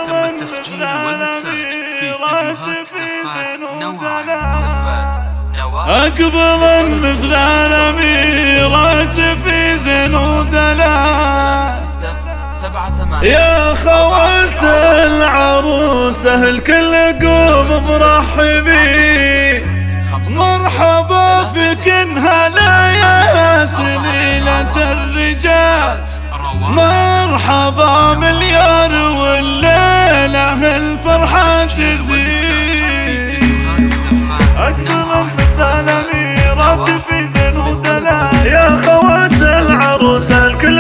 تم التسجيل والمكساج في استديوهات زفات نوعا. أقبل مثل الأميرات في زين ودلال يا خوات العروسة الكل قوم مرحبين، مرحبا فيكن هلا يا سليلة الرجال، مرحبا مليار والليلة الفرحة تزيد. أقبل مثل الأميرات في زين ودلال يا خوات العروسة الكل